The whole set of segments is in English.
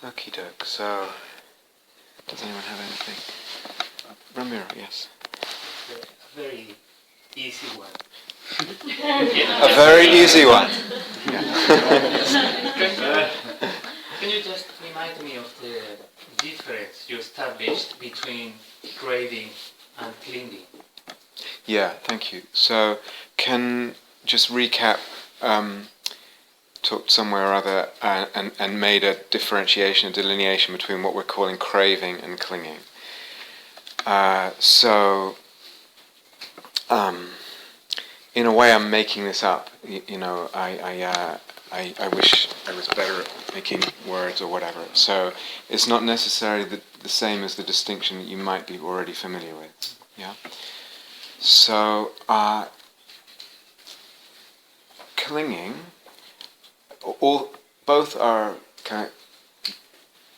Okie doke. So, does anyone have anything? Ramiro, yes. A very easy one. A very easy one. Can you just remind me of the difference you established between craving and clinging? Yeah, thank you. So, can just recap, talked somewhere or other and made a differentiation, a delineation between what we're calling craving and clinging. In a way, I'm making this up. I wish I was better at making words or whatever. So it's not necessarily the same as the distinction that you might be already familiar with. Yeah. So clinging, both are kind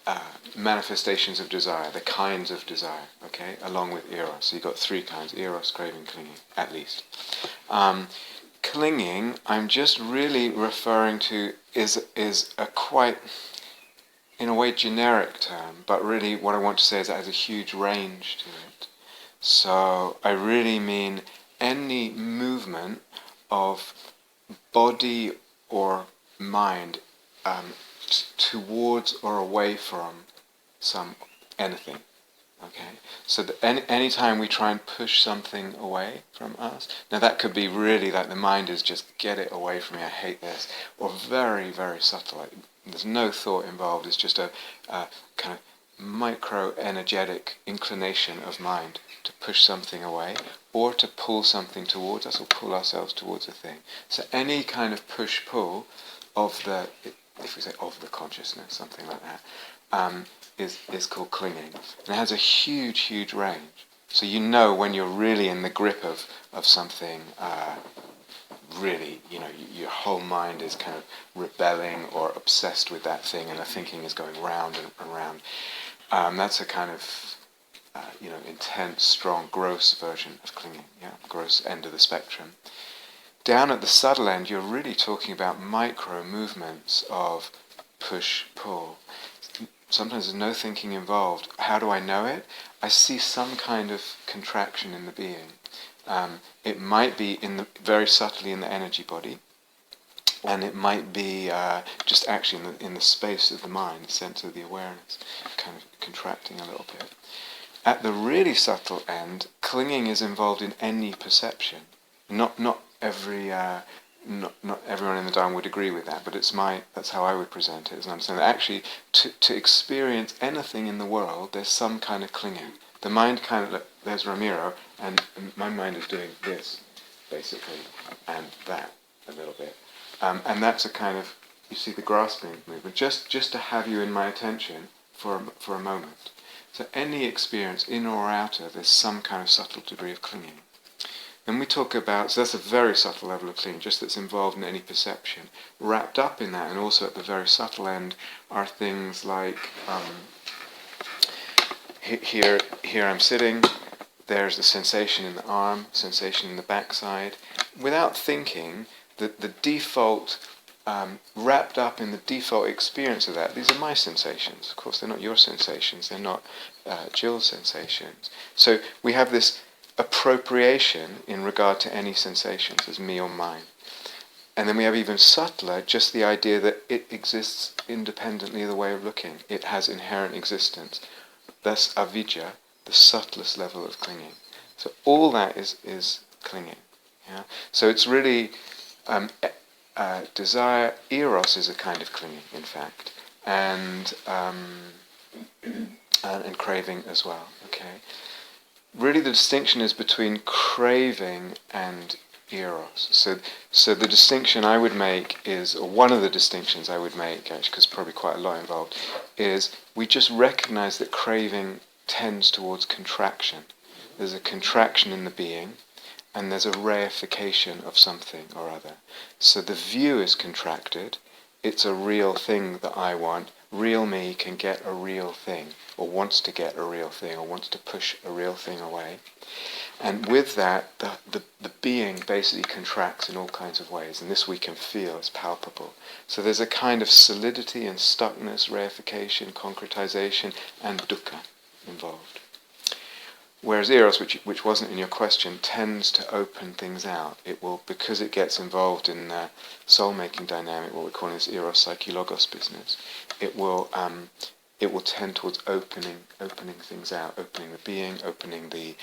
of manifestations of desire, the kinds of desire, okay, along with Eros. So you've got three kinds: Eros, craving, clinging, at least. Clinging, I'm just really referring to, is a quite, in a way, generic term, but really what I want to say is it has a huge range to it. So I really mean any movement of body or mind towards or away from anything. Okay, so any time we try and push something away from us, now that could be really like the mind is just get it away from me, I hate this, or very, very subtle, like there's no thought involved, it's just a kind of micro-energetic inclination of mind to push something away, or to pull something towards us, or pull ourselves towards a thing. So any kind of push-pull of the, if we say of the consciousness, something like that, is called clinging. And it has a huge, huge range. So you know when you're really in the grip of something, really, your whole mind is kind of rebelling or obsessed with that thing, and the thinking is going round and round. That's a kind of, intense, strong, gross version of clinging, gross end of the spectrum. Down at the subtle end, you're really talking about micro movements of push-pull. Sometimes there's no thinking involved. How do I know it? I see some kind of contraction in the being. It might be very subtly in the energy body, and it might be just actually in the space of the mind, the sense of the awareness, kind of contracting a little bit. At the really subtle end, clinging is involved in any perception. Not everyone in the Dharma would agree with that, but that's how I would present it, as an understanding that actually to experience anything in the world, there's some kind of clinging. The mind kind of, there's Ramiro, and my mind is doing this, basically, and that a little bit. And that's a kind of, you see the grasping movement, just to have you in my attention for a moment. So any experience, inner or outer, there's some kind of subtle degree of clinging. Then we talk about, so that's a very subtle level of clinging, just that's involved in any perception. Wrapped up in that, and also at the very subtle end, are things like, here I'm sitting, there's the sensation in the arm, sensation in the backside. Without thinking, the default, wrapped up in the default experience of that, these are my sensations. Of course, they're not your sensations, they're not Jill's sensations. So we have this appropriation in regard to any sensations as me or mine. And then we have even subtler, just the idea that it exists independently of the way of looking. It has inherent existence. That's avidya, the subtlest level of clinging. So all that is clinging. Yeah? So it's really desire. Eros is a kind of clinging, in fact, and craving as well. Okay. Really, the distinction is between craving and Eros. So the distinction I would make is, or one of the distinctions I would make, actually, because probably quite a lot involved, is we just recognize that craving tends towards contraction. There's a contraction in the being, and there's a reification of something or other. So the view is contracted. It's a real thing that I want. Real me can get a real thing, or wants to get a real thing, or wants to push a real thing away. And with that, the being basically contracts in all kinds of ways, and this we can feel, it's palpable. So there's a kind of solidity and stuckness, reification, concretization, and dukkha involved. Whereas Eros, which wasn't in your question, tends to open things out. It will, because it gets involved in the soul-making dynamic, what we're calling this Eros Psyche Logos business, it will tend towards opening things out, opening the being, opening the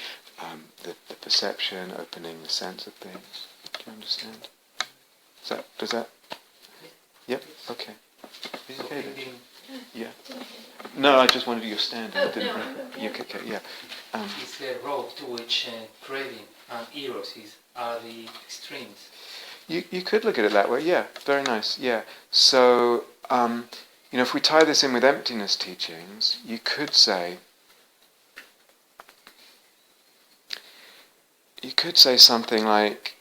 perception, opening the sense of things. Do you understand? Does that? Yep. Okay. So clinging, Yeah. No, I just wanted your stand. Okay. Yeah. is a road to which craving and eros are the extremes. You could look at it that way. Yeah. Very nice. Yeah. So if we tie this in with emptiness teachings, you could say something like,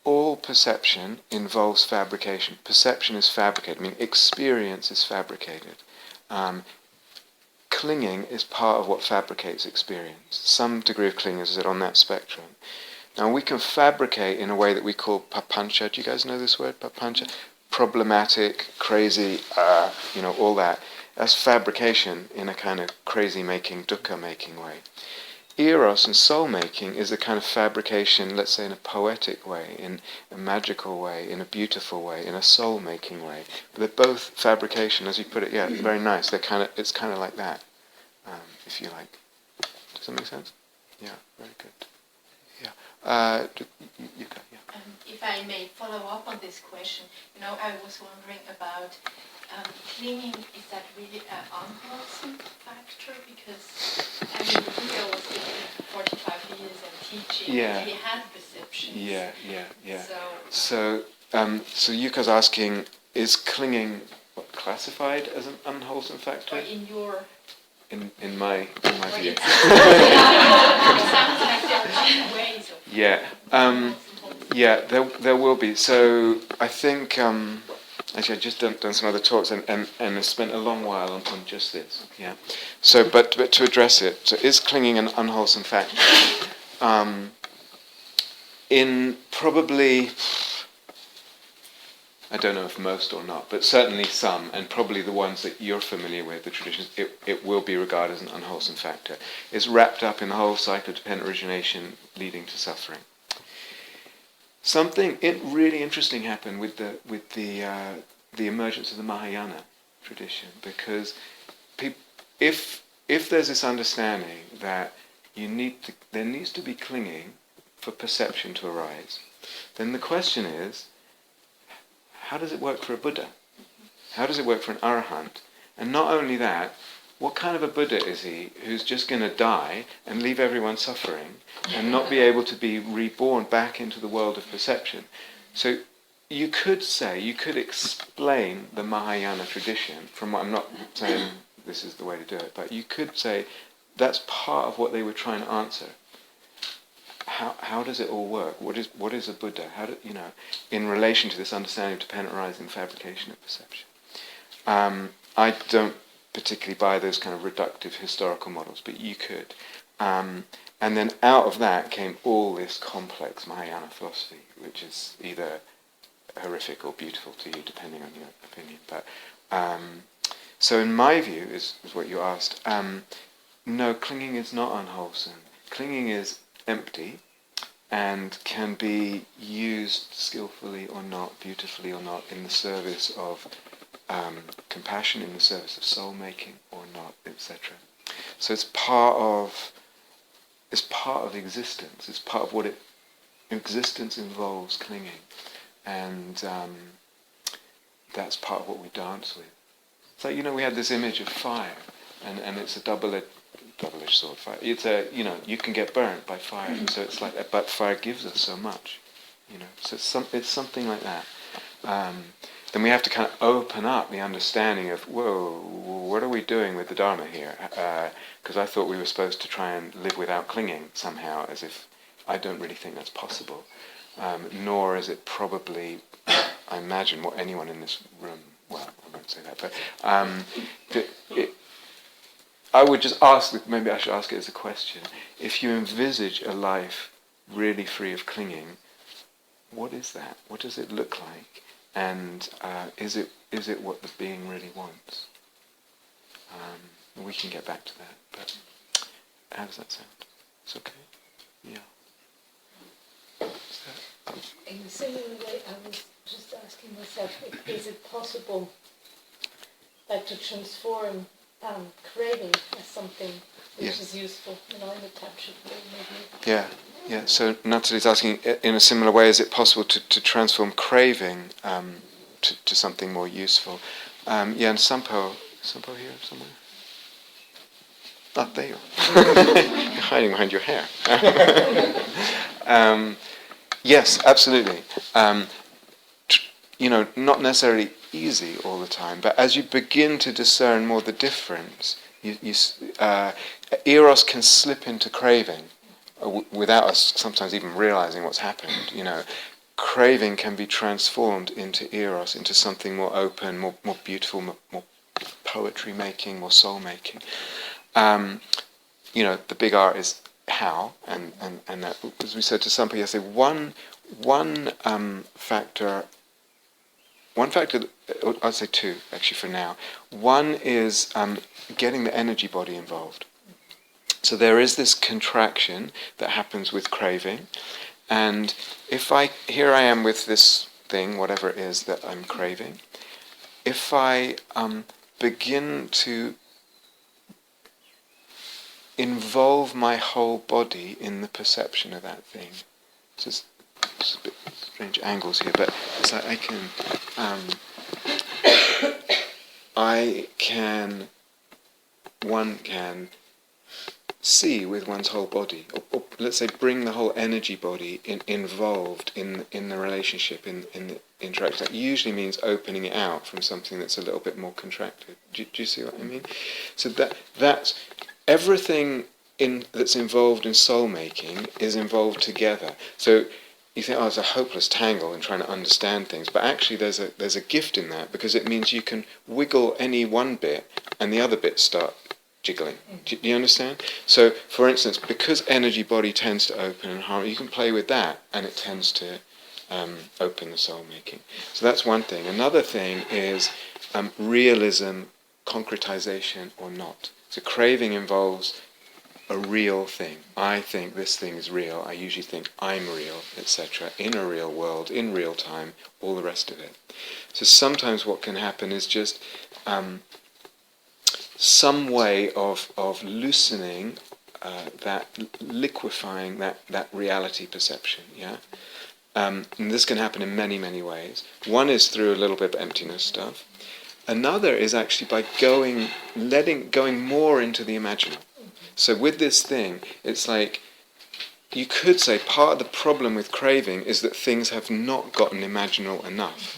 all perception involves fabrication. Perception is fabricated, meaning experience is fabricated. Clinging is part of what fabricates experience. Some degree of clinging is on that spectrum. Now we can fabricate in a way that we call papancha. Do you guys know this word, papancha? Problematic, crazy, all that. That's fabrication in a kind of crazy-making, dukkha-making way. Eros and soul-making is a kind of fabrication, let's say in a poetic way, in a magical way, in a beautiful way, in a soul-making way. But they're both fabrication, as you put it. Yeah, it's very nice. It's kind of like that, if you like. Does that make sense? Yeah, very good. Yeah. You go. Yeah. If I may follow up on this question, I was wondering about clinging. Is that really an unwholesome factor? Because Burbea was living for 45 years and teaching. Yeah. And he had perceptions. Yeah. So Yuka's asking, is clinging classified as an unwholesome factor? Or in your... In my view. It sounds like there are different ways of... Yeah. There will be. So I think actually I've just done some other talks and I spent a long while on just this. Yeah. So but to address it, so is clinging an unwholesome factor? In probably, I don't know if most or not, but certainly some, and probably the ones that you're familiar with, the traditions, it will be regarded as an unwholesome factor. It's wrapped up in the whole cycle of dependent origination leading to suffering. Something really interesting happened with the emergence of the Mahayana tradition, because if there's this understanding that there needs to be clinging for perception to arise, then the question is, how does it work for a Buddha? How does it work for an Arahant? And not only that, what kind of a Buddha is he who's just going to die and leave everyone suffering and not be able to be reborn back into the world of perception? So you could explain the Mahayana tradition, from what I'm not saying this is the way to do it, but you could say that's part of what they were trying to answer. How does it all work? What is a Buddha? In relation to this understanding of dependent arising, fabrication of perception? I don't particularly buy those kind of reductive historical models, but you could. And then out of that came all this complex Mahayana philosophy, which is either horrific or beautiful to you, depending on your opinion. But so in my view, is what you asked, no, clinging is not unwholesome. Clinging is empty and can be used skillfully or not, beautifully or not, in the service of compassion, in the service of soul making or not, etc. So it's part of existence. It's part of what existence involves, clinging, and that's part of what we dance with. So we had this image of fire, and it's a double-edged sword. Fire. It's you can get burnt by fire, so it's like that. But fire gives us so much, So it's something like that. Then we have to kind of open up the understanding of, whoa, what are we doing with the Dharma here? Because I thought we were supposed to try and live without clinging somehow, as if I don't really think that's possible. Nor is it probably, I imagine, what anyone in this room, well, I won't say that, but I would just ask, maybe I should ask it as a question. If you envisage a life really free of clinging, what is that? What does it look like? And is it what the being really wants? We can get back to that, but how does that sound? It's okay? Yeah. In a similar way, I was just asking myself, is it possible to transform craving as something which is useful, in a tantric way, maybe? Yeah. So Natalie's asking, in a similar way, is it possible to transform craving to something more useful? And Sampo here somewhere? Oh, there you are. You're hiding behind your hair. Yes, absolutely. Not necessarily easy all the time, but as you begin to discern more the difference, Eros can slip into craving without us sometimes even realizing what's happened. Craving can be transformed into Eros, into something more open, more beautiful, more poetry making, more soul making. The big R is how, and that, as we said to some people yesterday, one factor, I'd say two actually for now. One is getting the energy body involved. So there is this contraction that happens with craving, and here I am with this thing, whatever it is that I'm craving, if I begin to involve my whole body in the perception of that thing. It's a bit strange angles here, but it's like one can see with one's whole body, or let's say bring the whole energy body involved in the relationship, in the interaction. That usually means opening it out from something that's a little bit more contracted. Do you see what I mean? So that's everything that's involved in soul making is involved together. So you think, it's a hopeless tangle in trying to understand things, but actually there's a gift in that, because it means you can wiggle any one bit and the other bits start jiggling. Do you understand? So, for instance, because energy body tends to open and harmony, you can play with that, and it tends to open the soul making. So that's one thing. Another thing is realism, concretization or not. So craving involves a real thing. I think this thing is real. I usually think I'm real, etc. In a real world, in real time, all the rest of it. So sometimes what can happen is just some way of loosening that, liquefying that reality perception. Yeah. And this can happen in many, many ways. One is through a little bit of emptiness stuff. Another is actually by going more into the imaginal. So with this thing, it's like, you could say part of the problem with craving is that things have not gotten imaginal enough.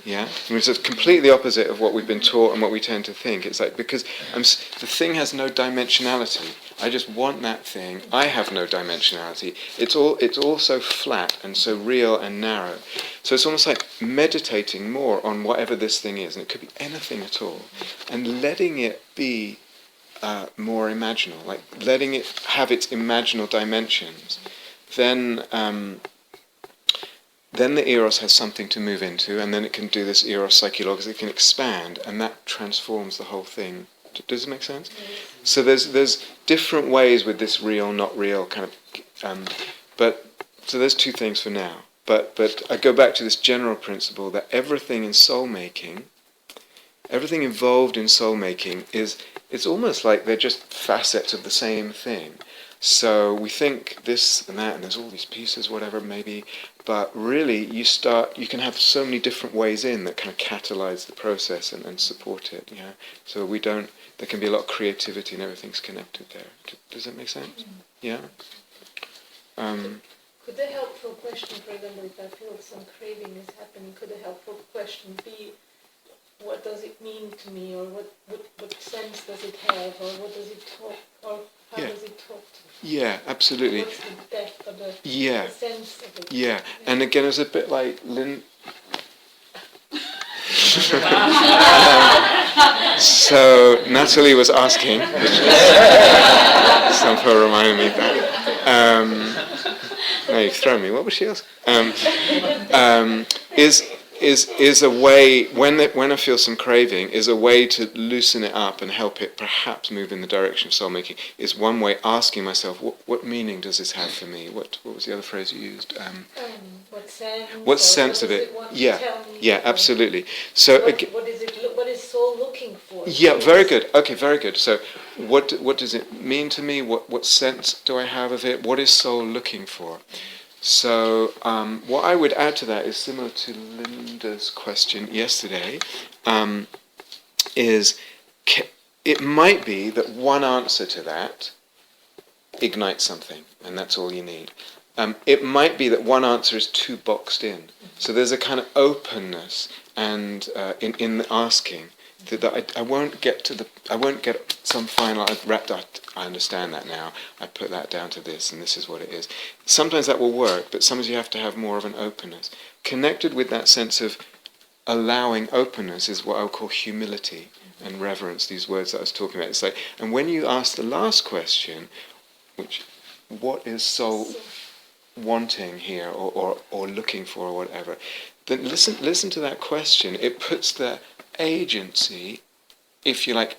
Yeah? I mean, it's completely opposite of what we've been taught and what we tend to think. It's like, because the thing has no dimensionality. I just want that thing. I have no dimensionality. It's all so flat and so real and narrow. So it's almost like meditating more on whatever this thing is, and it could be anything at all, and letting it be more imaginal, like letting it have its imaginal dimensions. Then the Eros has something to move into, and then it can do this Eros psychologos, it can expand, and that transforms the whole thing. Does it make sense? So there's different ways with this real, not real kind of, but so there's two things for now. But I go back to this general principle that everything in soul making, everything involved in soul making it's almost like they're just facets of the same thing. So we think this and that, and there's all these pieces, whatever it may be, but really you can have so many different ways in that kind of catalyze the process and support it. Yeah. So there can be a lot of creativity and everything's connected there. Does that make sense? Yeah. Could a helpful question, for example, if I feel some craving is happening, could a helpful question be, what does it mean to me, or what sense does it have, or what does it talk, or how does it talk to me? Yeah, absolutely. What's the depth of the sense of it? Yeah, and again, it's a bit like So Natalie was asking, somehow reminded me of that. No, you've thrown me. What was she asking? Is a way, when I feel some craving, is a way to loosen it up and help it perhaps move in the direction of soul making, is one way asking myself, what meaning does this have for me? What was the other phrase you used? What sense of it? Yeah, yeah, absolutely. So what is soul looking for? yeah, very good. Okay, very good. So what does it mean to me? What sense do I have of it? What is soul looking for? So what I would add to that is similar to Linda's question yesterday, is it might be that one answer to that ignites something, and that's all you need. It might be that one answer is too boxed in. So there's a kind of openness and in the asking that I won't get some final wrapped up. I understand that now. I put that down to this, and this is what it is. Sometimes that will work, but sometimes you have to have more of an openness. Connected with that sense of allowing openness is what I would call humility and reverence. These words that I was talking about. It's like, and when you ask the last question, which what is soul wanting here or looking for or whatever, then listen to that question. It puts the agency, if you like,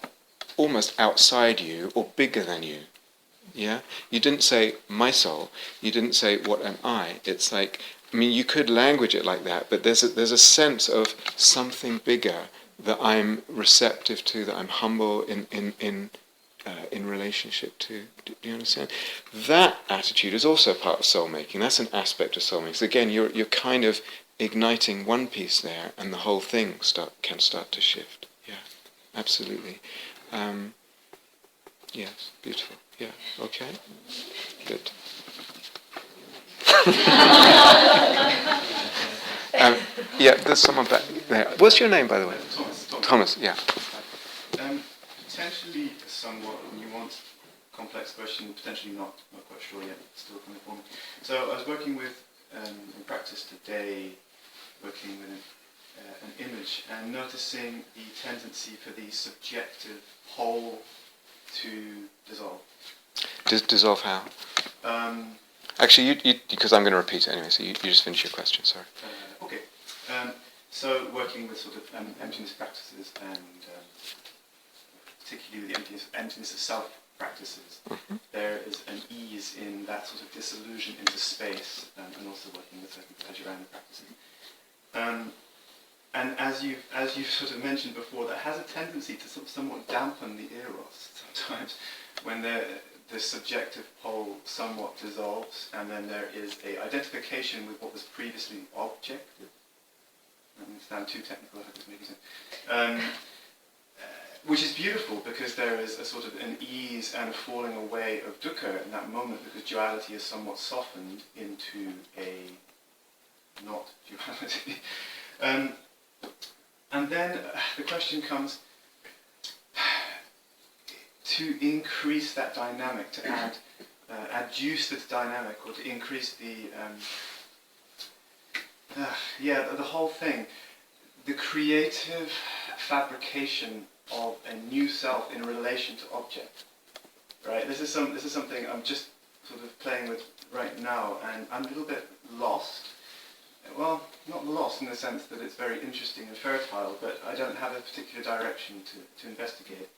almost outside you or bigger than you. Yeah? You didn't say my soul. You didn't say what am I. It's like, I mean, you could language it like that, but there's a sense of something bigger that I'm receptive to, that I'm humble in relationship to. Do you understand? That attitude is also part of soul making. That's an aspect of soul making. So again, you're kind of igniting one piece there, and the whole thing can start to shift. Yeah, absolutely. Yes, beautiful. Yeah, okay, good. Yeah, there's someone back there. What's your name, by the way? Thomas. Yeah. Potentially a somewhat nuanced, complex question. Potentially not quite sure yet. Still coming for me. So I was working with in practice today, working with an image and noticing the tendency for the subjective whole to dissolve. Dissolve how? Actually, you because I'm going to repeat it anyway, so you just finish your question, sorry. Okay. So working with sort of emptiness practices and particularly with the emptiness of self practices, there is an ease in that sort of disillusion into space, and also working with certain pleasure and practices. And as you've sort of mentioned before, that has a tendency to somewhat dampen the Eros sometimes, when the subjective pole somewhat dissolves, and then there is a identification with what was previously objective. I don't sound too technical, I hope it's making sense. Which is beautiful, because there is a sort of an ease and a falling away of dukkha in that moment, because duality is somewhat softened into a not duality. And then the question comes, to increase that dynamic, to add juice to the dynamic, or to increase the whole thing, the creative fabrication of a new self in relation to object. Right? This is something I'm just sort of playing with right now, and I'm a little bit lost. Well, not lost in the sense that it's very interesting and fertile, but I don't have a particular direction to investigate.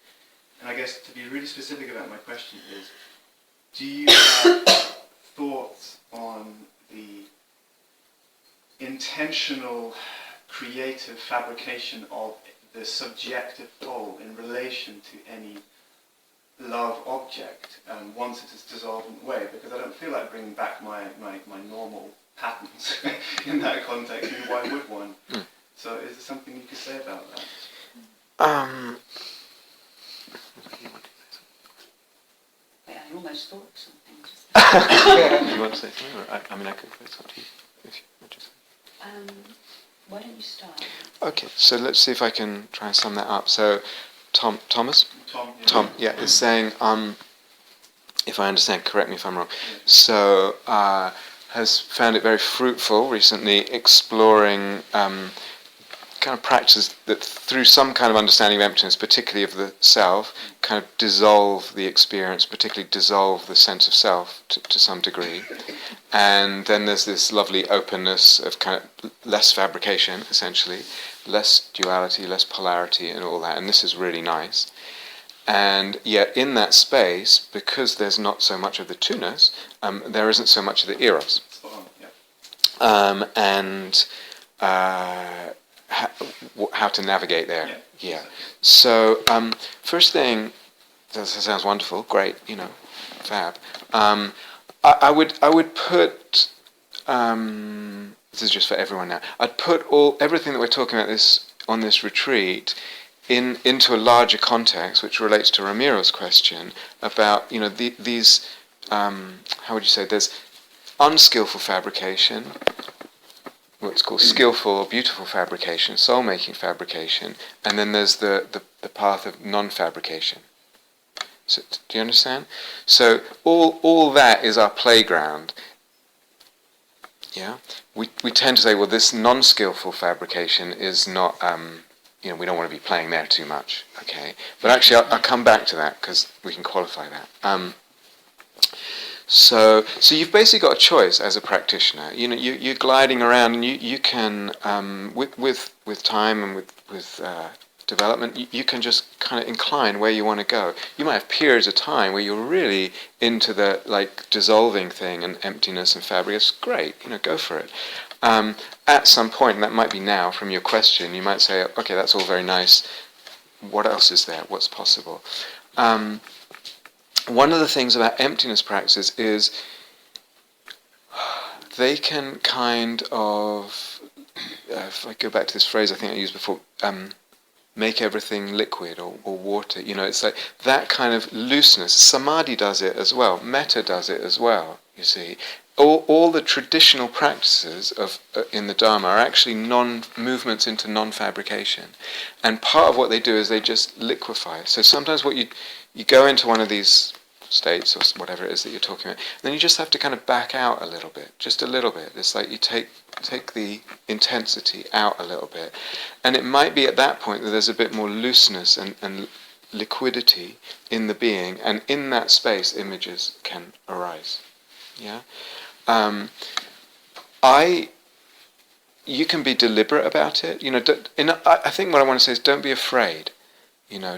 And I guess to be really specific about my question is, do you have thoughts on the intentional creative fabrication of the subjective pole in relation to any love object once it is dissolved away? Because I don't feel like bringing back my normal patterns in that context. I mean, why would one? So is there something you could say about that? I almost thought of something. You want to say something? Or I mean, I could. It's up to you. If you want to say. Why don't you start? Okay, so let's see if I can try and sum that up. So, Thomas, is saying, if I understand, correct me if I'm wrong. So, has found it very fruitful recently exploring kind of practices that through some kind of understanding of emptiness, particularly of the self, kind of dissolve the experience, particularly dissolve the sense of self to some degree. And then there's this lovely openness of kind of less fabrication, essentially, less duality, less polarity and all that, and this is really nice. And yet in that space, because there's not so much of the two-ness, there isn't so much of the Eros. And how to navigate there. Yeah. So first thing, that sounds wonderful, great, fab. I would put, this is just for everyone now, I'd put everything that we're talking about on this retreat into a larger context, which relates to Ramiro's question about, these, how would you say, there's unskillful fabrication, what's called skillful or beautiful fabrication, soul-making fabrication, and then there's the path of non-fabrication. So, do you understand? So all that is our playground. Yeah, we tend to say, well, this non-skillful fabrication is not, we don't want to be playing there too much. Okay, but actually, I'll come back to that because we can qualify that. So you've basically got a choice as a practitioner. You're gliding around, and you can, with time and with development, you can just kind of incline where you want to go. You might have periods of time where you're really into the dissolving thing and emptiness and fabric. It's great, go for it. At some point, and that might be now from your question, you might say, okay, that's all very nice. What else is there? What's possible? One of the things about emptiness practices is they can kind of, if I go back to this phrase I think I used before, make everything liquid or water. It's like that kind of looseness. Samadhi does it as well. Metta does it as well, you see. All the traditional practices in the Dharma are actually movements into non-fabrication. And part of what they do is they just liquefy. So sometimes what you go into one of these states or whatever it is that you're talking about, then you just have to kind of back out a little bit, just a little bit. It's like you take the intensity out a little bit. And it might be at that point that there's a bit more looseness and liquidity in the being, and in that space images can arise. Yeah? You can be deliberate about it. I think what I want to say is don't be afraid.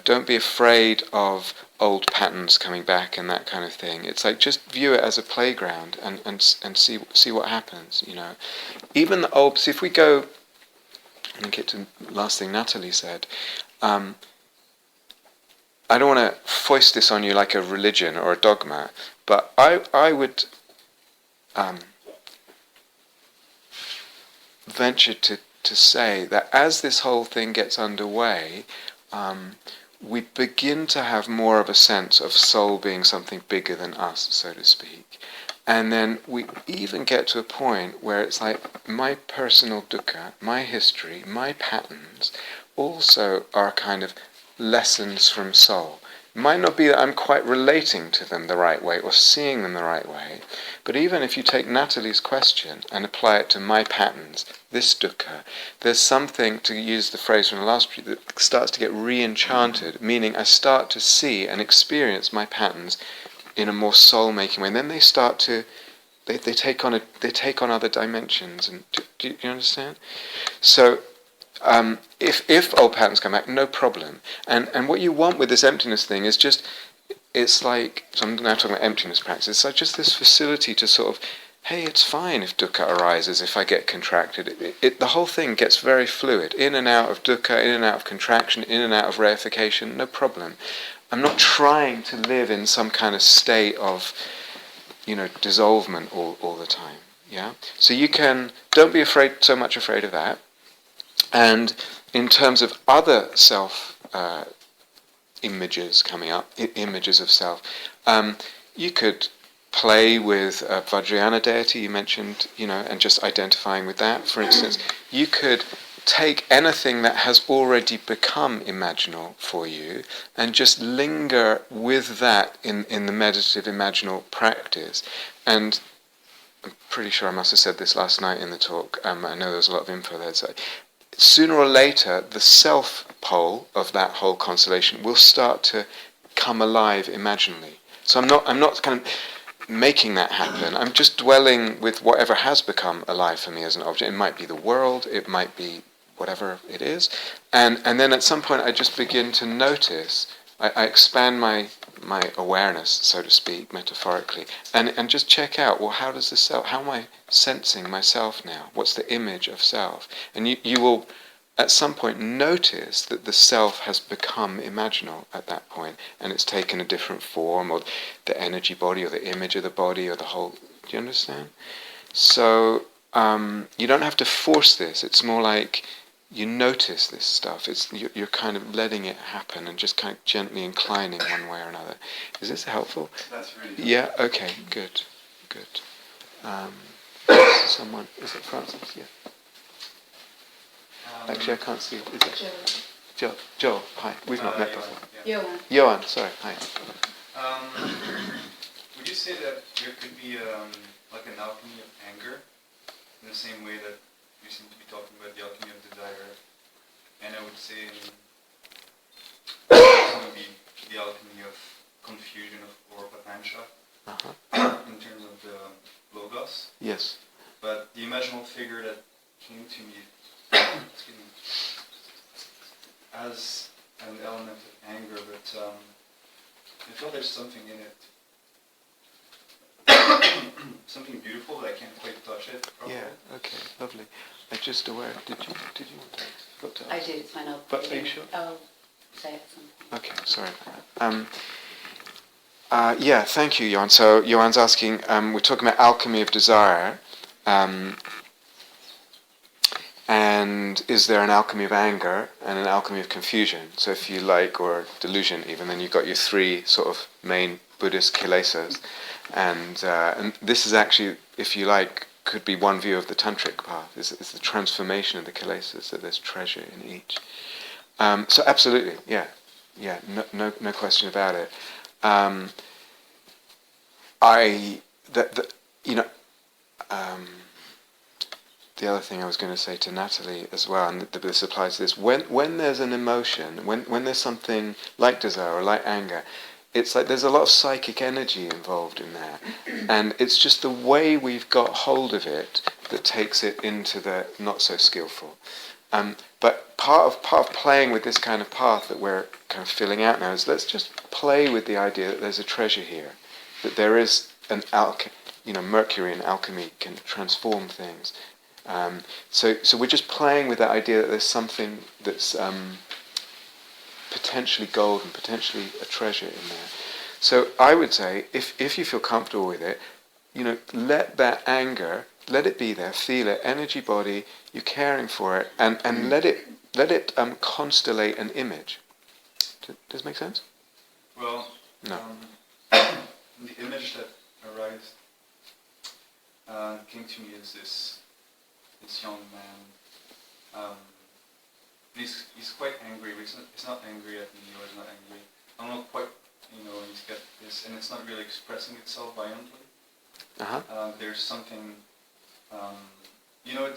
Don't be afraid of old patterns coming back and that kind of thing. It's like just view it as a playground and see what happens. Even the old. See, if we go and get to the last thing Natalie said, I don't want to foist this on you like a religion or a dogma, but I would venture to say that as this whole thing gets underway, we begin to have more of a sense of soul being something bigger than us, so to speak. And then we even get to a point where it's like my personal dukkha, my history, my patterns also are kind of lessons from soul. It might not be that I'm quite relating to them the right way or seeing them the right way, but even if you take Natalie's question and apply it to my patterns, this dukkha, there's something, to use the phrase from the last retreat, that starts to get re-enchanted, meaning I start to see and experience my patterns in a more soul-making way, and then they start to, they take on other dimensions. And do you understand? So if old patterns come back, no problem. And what you want with this emptiness thing is just, it's like, so I'm now talking about emptiness practice, it's like just this facility to sort of, hey, it's fine if dukkha arises, if I get contracted. The whole thing gets very fluid, in and out of dukkha, in and out of contraction, in and out of reification, no problem. I'm not trying to live in some kind of state of, dissolvement all the time. Yeah. So don't be so much afraid of that. And in terms of other self images coming up, images of self, you could play with Vajrayana deity you mentioned, and just identifying with that. For instance, you could take anything that has already become imaginal for you and just linger with that in the meditative imaginal practice. And I'm pretty sure I must have said this last night in the talk. I know there was a lot of info there. So sooner or later, the self pole of that whole constellation will start to come alive imaginally. So I'm not kind of making that happen. I'm just dwelling with whatever has become alive for me as an object. It might be the world, it might be whatever it is. And then at some point I just begin to notice, I expand my awareness, so to speak, metaphorically, and just check out, well, how am I sensing myself now? What's the image of self? And you will at some point notice that the self has become imaginal at that point, and it's taken a different form, or the energy body, or the image of the body, or the whole. Do you understand? So you don't have to force this. It's more like you notice this stuff. You're kind of letting it happen and just kind of gently inclining one way or another. Is this helpful? That's really helpful. Yeah. Okay. Good. Someone, is it Francis? Yeah. Actually, I can't see. Is it Joel? Hi. We've not met before. Johan. Sorry. Hi. Would you say that there could be like an alchemy of anger, in the same way that you seem to be talking about the alchemy of desire, and I would say it's going to be the alchemy of confusion or papancha, in terms of the logos. Yes. But the imaginal figure that came to me, excuse me, as an element of anger, but I feel there's something in it. Something beautiful, but I can't quite touch it properly. Yeah. Okay. Lovely. I'm just aware. Did you want to? Got to ask? I did, it's fine. But are you sure? I'll say it at some point. Okay. Sorry about that. Yeah. Thank you, Johan. So Johan's asking. We're talking about alchemy of desire. And is there an alchemy of anger and an alchemy of confusion? So if you like, or delusion even, then you've got your three sort of main Buddhist kilesas. And this is actually, if you like, could be one view of the tantric path, is the transformation of the kilesas, that there's treasure in each. So absolutely, yeah, no question about it. The other thing I was going to say to Natalie as well, and this applies to this, when there's an emotion, when there's something like desire or like anger, it's like there's a lot of psychic energy involved in that, and it's just the way we've got hold of it that takes it into the not so skillful. But part of playing with this kind of path that we're kind of filling out now is, let's just play with the idea that there's a treasure here, that there is an Mercury in alchemy can transform things. So we're just playing with that idea that there's something that's potentially gold and potentially a treasure in there. So I would say, if you feel comfortable with it, let that anger, let it be there, feel it, energy body, you're caring for it, and let it constellate an image. Does it make sense? Well, No. The image that arose came to me as this young man. He's quite angry, but he's not angry at me, or he's not angry. I don't know quite, he's got this, and it's not really expressing itself violently. There's something, it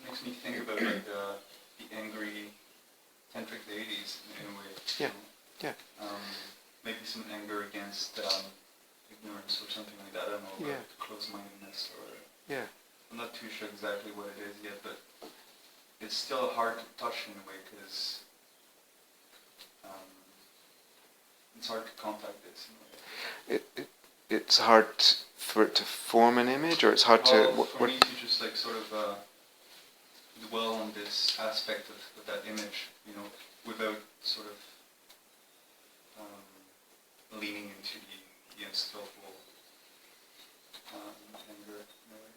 makes me think about like the angry tantric deities in a way. Yeah. Maybe some anger against ignorance or something like that. I don't know, about close-mindedness or. Yeah. I'm not too sure exactly what it is yet, but it's still hard to touch in a way, because it's hard to contact this in a way. It's hard for it to form an image, or it's hard to. For me to just like sort of dwell on this aspect of that image, without sort of leaning into the unskillful anger in a way.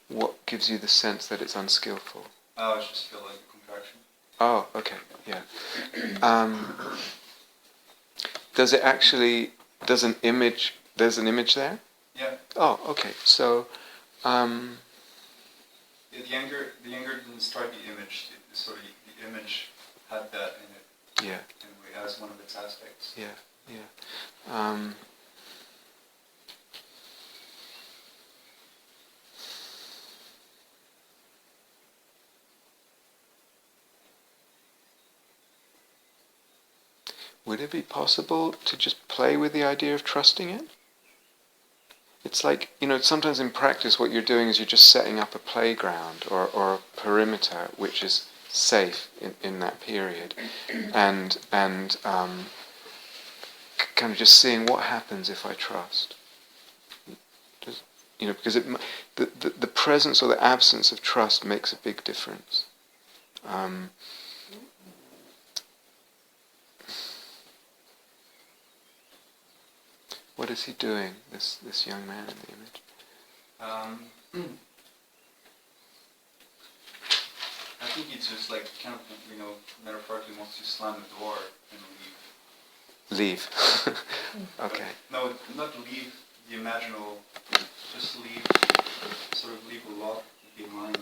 What gives you the sense that it's unskillful? I just feel like a contraction. Oh, okay, yeah. Does it actually? There's an image there? Yeah. Oh, okay. So, The anger didn't start the image. The image had that in it. Yeah. In a way, as one of its aspects. Yeah. would it be possible to just play with the idea of trusting it? It's like, sometimes in practice what you're doing is you're just setting up a playground or a perimeter which is safe in that period, and kind of just seeing what happens if I trust. Because the presence or the absence of trust makes a big difference. What is he doing, this young man in the image? I think it's just like kind of, metaphorically wants to slam the door and leave. Leave. Okay. No, not leave the imaginal, just leave a lot behind.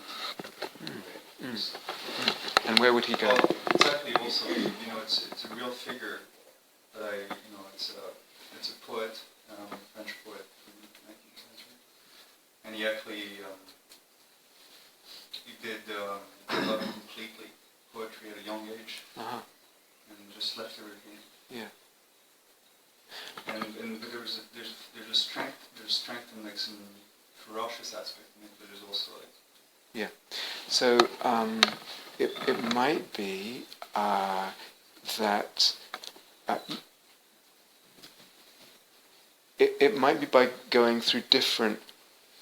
And where would he go? Well, exactly. Also, it's a real figure that it's a poet, French poet from the 19th century, and he actually he did love completely poetry at a young age, and just left everything. Yeah. But there's a strength and like some ferocious aspect in it, but there's also like. Yeah. So it might be that it might be by going through different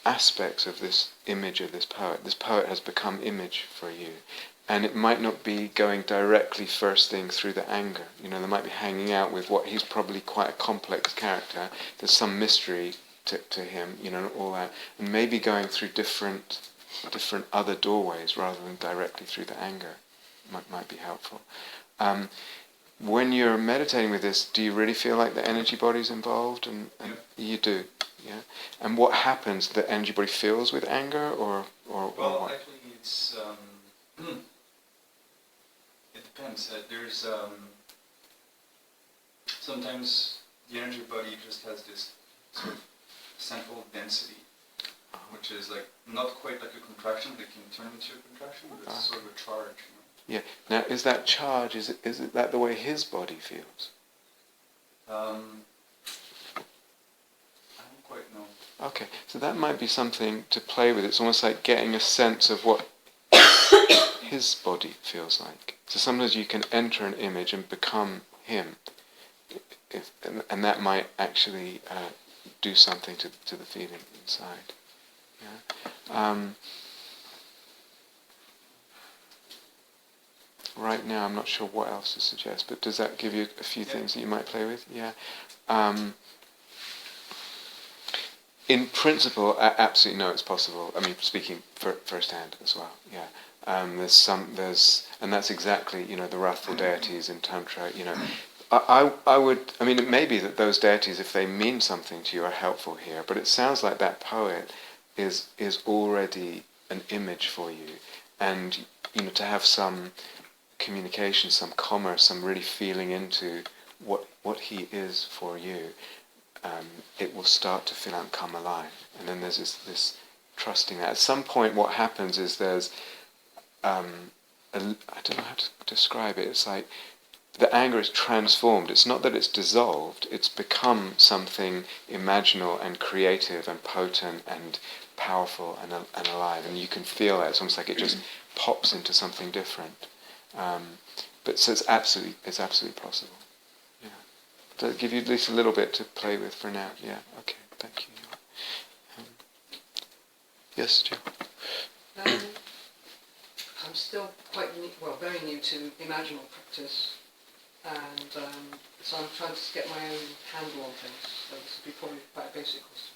aspects of this image of this poet. This poet has become image for you. And it might not be going directly first thing through the anger. They might be hanging out with what he's probably quite a complex character. There's some mystery to him, all that. And maybe going through different other doorways rather than directly through the anger might be helpful. When you're meditating with this, do you really feel like the energy body's involved? And you do, yeah. And what happens? The energy body feels with anger, or well, what? actually, it's it depends. There's sometimes the energy body just has this sort of central density, which is like not quite like a contraction, but it can turn into a contraction, but it's sort of a charge. Yeah. Now, is that charge? Is it that the way his body feels? I don't quite know. Okay, so that might be something to play with. It's almost like getting a sense of what his body feels like. So sometimes you can enter an image and become him, and that might actually do something to the feeling inside. Yeah. Right now, I'm not sure what else to suggest, but does that give you a few things that you might play with? Yeah. In principle, absolutely no, it's possible. I mean, speaking firsthand as well. Yeah. And that's exactly, the wrathful deities in Tantra. I would. I mean, it may be that those deities, if they mean something to you, are helpful here. But it sounds like that poet is already an image for you, and to have some communication, some commerce, some really feeling into what he is for you, it will start to feel and come alive. And then there's this trusting that. At some point what happens is there's, I don't know how to describe it, it's like the anger is transformed. It's not that it's dissolved, it's become something imaginal and creative and potent and powerful and alive. And you can feel that. It's almost like it just pops into something different. But so it's absolutely possible. Yeah. Does that give you at least a little bit to play with for now? Yeah. Okay. Thank you. Yes, Jill. I'm still very new to imaginal practice, and so I'm trying to get my own handle on things. So this will be probably quite a basic question.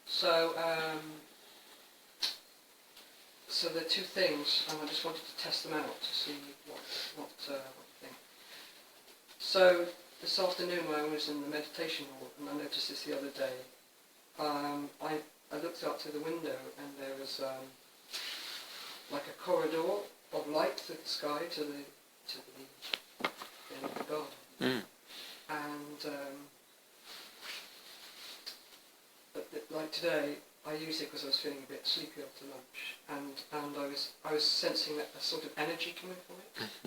So. So there are two things, and I just wanted to test them out to see what you think. So this afternoon when I was in the meditation hall, and I noticed this the other day, I looked out through the window and there was like a corridor of light through the sky to the end of the garden. Mm. And like today, I used it because I was feeling a bit sleepy after lunch, and I was sensing a sort of energy coming from it,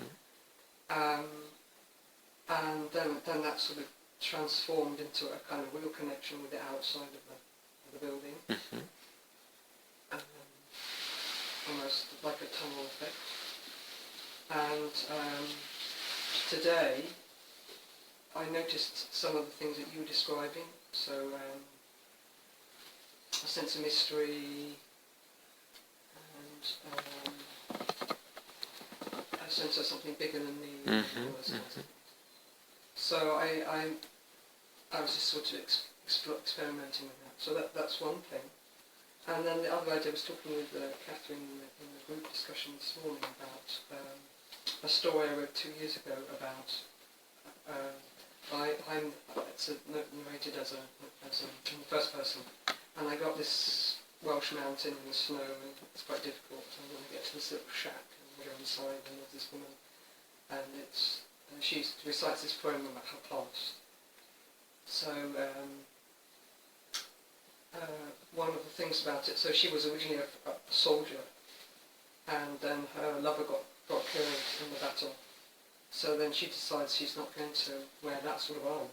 then that sort of transformed into a kind of real connection with the outside of the building. Mm-hmm. Almost like a tunnel effect. And today, I noticed some of the things that you were describing. So a sense of mystery, and a sense of something bigger than me. Mm-hmm. And all those kinds of things. So I was just sort of experimenting with that. So that's one thing. And then the other idea, I was talking with Catherine in the group discussion this morning about a story I wrote 2 years ago about. It's narrated as in the first person, and I got this Welsh mountain in the snow, and it's quite difficult. And then I get to this little shack, and I go inside, and there's this woman, and she recites this poem about her past. So. One of the things about it, so she was originally a soldier, and then her lover got killed in the battle. So then she decides she's not going to wear that sort of armour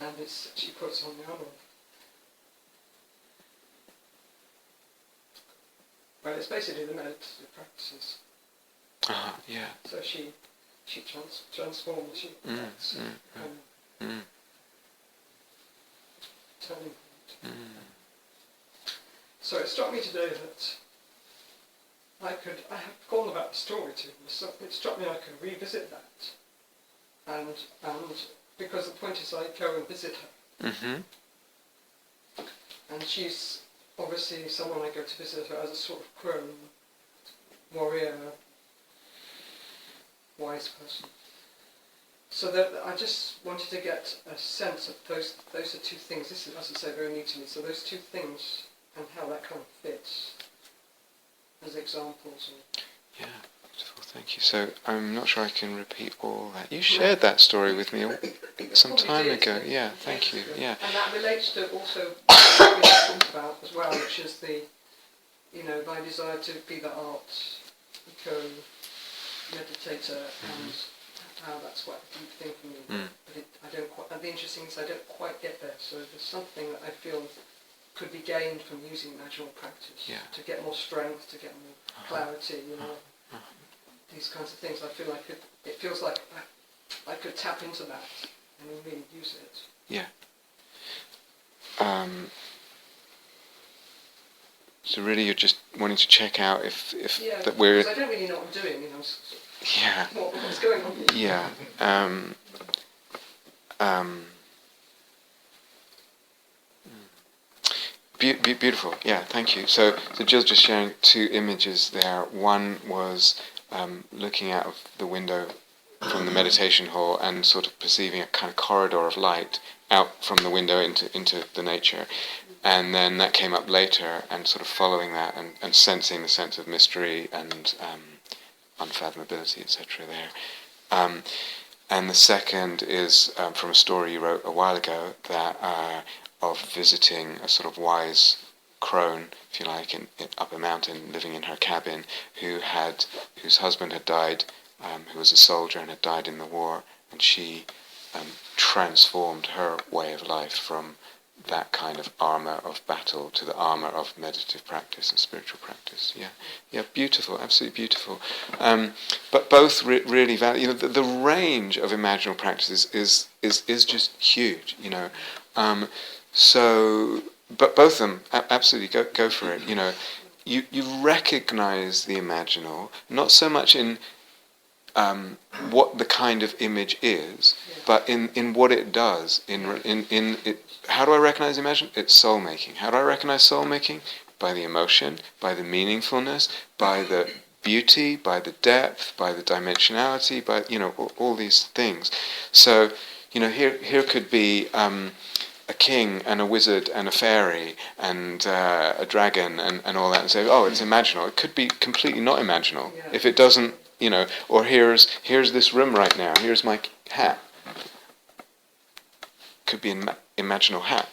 anymore. And she puts on the armour. Well, it's basically the meditative practices. Yeah. So she transforms, she acts. Turning point. So it struck me today that I have forgotten about the story to him, so it struck me I could revisit that. And because the point is I go and visit her. Mm-hmm. And she's obviously someone I go to visit her as a sort of crone, warrior, wise person. So that I just wanted to get a sense of those are two things. This is, as I say, very new to me. So those two things and how that kind of fits as examples. Yeah, beautiful. Thank you. So I'm not sure I can repeat all that. You shared that story with me some time ago. Yeah, thank you. Yeah. And that relates to also what we talked about as well, which is my desire to be the art eco-meditator and how that's quite a deep thing for me, but I don't quite. And the interesting is I don't quite get there. So there's something that I feel could be gained from using imaginal practice to get more strength, to get more clarity. These kinds of things. I feel like it feels like I could tap into that and really use it. Yeah. So really, you're just wanting to check out if that we're. Because I don't really know what I'm doing. Yeah. What's going on? Yeah. Beautiful. Yeah. Thank you. So Jill's just sharing two images there. One was looking out of the window from the meditation hall and sort of perceiving a kind of corridor of light out from the window into the nature. And then that came up later and sort of following that and sensing the sense of mystery and unfathomability, etc. there. And the second is from a story you wrote a while ago that of visiting a sort of wise crone, if you like, in up a mountain, living in her cabin, whose husband had died, who was a soldier and had died in the war, and she transformed her way of life from that kind of armour of battle to the armour of meditative practice and spiritual practice. Yeah, beautiful, absolutely beautiful. But both really valid. The range of imaginal practices is just huge. So, but both of them absolutely go for it. You recognise the imaginal, not so much in what the kind of image is, but in what it does. In it. How do I recognize imagination? It's soul-making. How do I recognize soul-making? By the emotion, by the meaningfulness, by the beauty, by the depth, by the dimensionality, by all these things. So here could be a king and a wizard and a fairy and a dragon and all that, and say, oh, it's imaginal. It could be completely not imaginal if it doesn't. Or here's this room right now. Here's my hat. Could be an imaginal hat.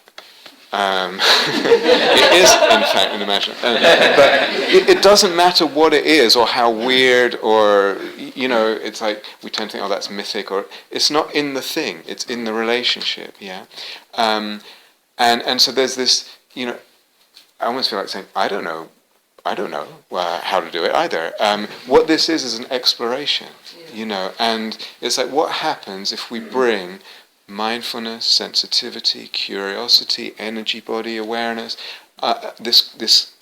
It is, in fact, an imaginal. But it doesn't matter what it is or how weird or, it's like we tend to think, oh, that's mythic, or it's not in the thing, it's in the relationship, yeah? And so there's this, I almost feel like saying, I don't know how to do it either. What this is an exploration, and it's like what happens if we bring mindfulness, sensitivity, curiosity, energy body awareness, this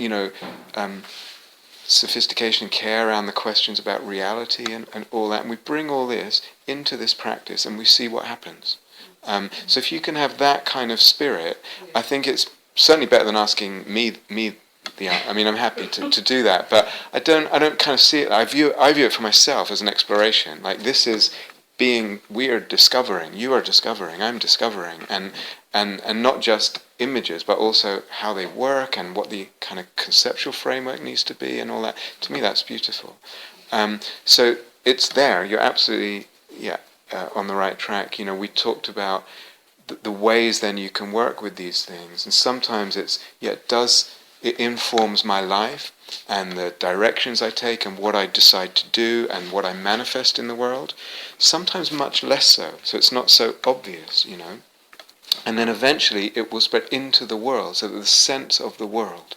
sophistication and care around the questions about reality and all that, and we bring all this into this practice and we see what happens. So if you can have that kind of spirit, I think it's certainly better than asking me. I'm happy to do that, but I don't kind of see it. I view it for myself as an exploration. Like this is we are discovering, you are discovering, I'm discovering, and not just images, but also how they work and what the kind of conceptual framework needs to be and all that. To me, that's beautiful. So it's there. You're absolutely on the right track. We talked about the ways then you can work with these things, and sometimes it informs my life and the directions I take and what I decide to do and what I manifest in the world. Sometimes much less so it's not so obvious, And then eventually it will spread into the world, so that the sense of the world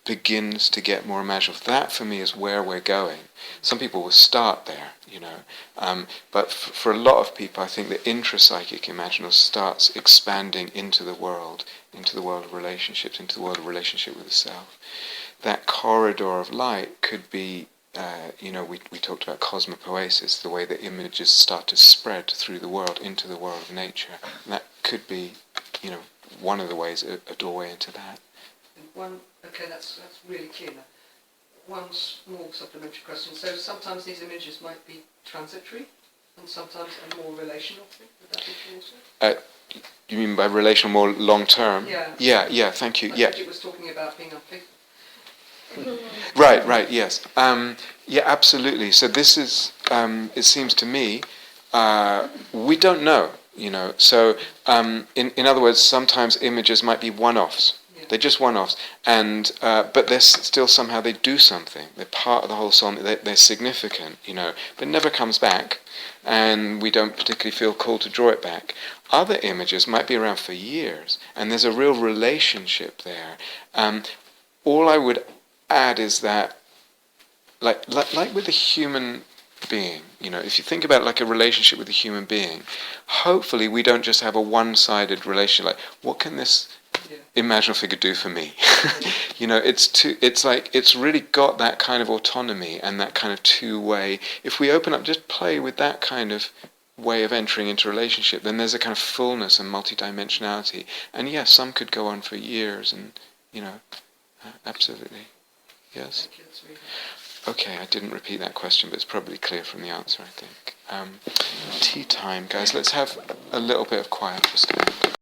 begins to get more imaginable. That for me is where we're going. Some people will start there, but for a lot of people I think the intrapsychic imaginal starts expanding into the world of relationships, into the world of relationship with the self. That corridor of light could be, we talked about cosmopoesis, the way that images start to spread through the world into the world of nature. And that could be, one of the ways, a doorway into that. That's really clear now. One small supplementary question. So sometimes these images might be transitory, and sometimes a more relational thing. Would that be true also? You mean by relational more long term? Yeah. Yeah. Thank you. I think it was talking about being unfaithful. Right. Yes. Absolutely. So this is. It seems to me, we don't know. So in other words, sometimes images might be one-offs. They're just one-offs, and but they're still somehow they do something. They're part of the whole soul. They're significant, but it never comes back, and we don't particularly feel called to draw it back. Other images might be around for years, and there's a real relationship there. All I would add is that, like with a human being, if you think about it like a relationship with a human being, hopefully we don't just have a one-sided relationship. Like, what can this imaginal figure do for me? It's really got that kind of autonomy and that kind of two-way. If we open up, just play with that kind of way of entering into a relationship, then there's a kind of fullness and multidimensionality. And yes, some could go on for years, and absolutely. Yes. Okay, I didn't repeat that question, but it's probably clear from the answer, I think. Tea time, guys. Let's have a little bit of quiet just a minute.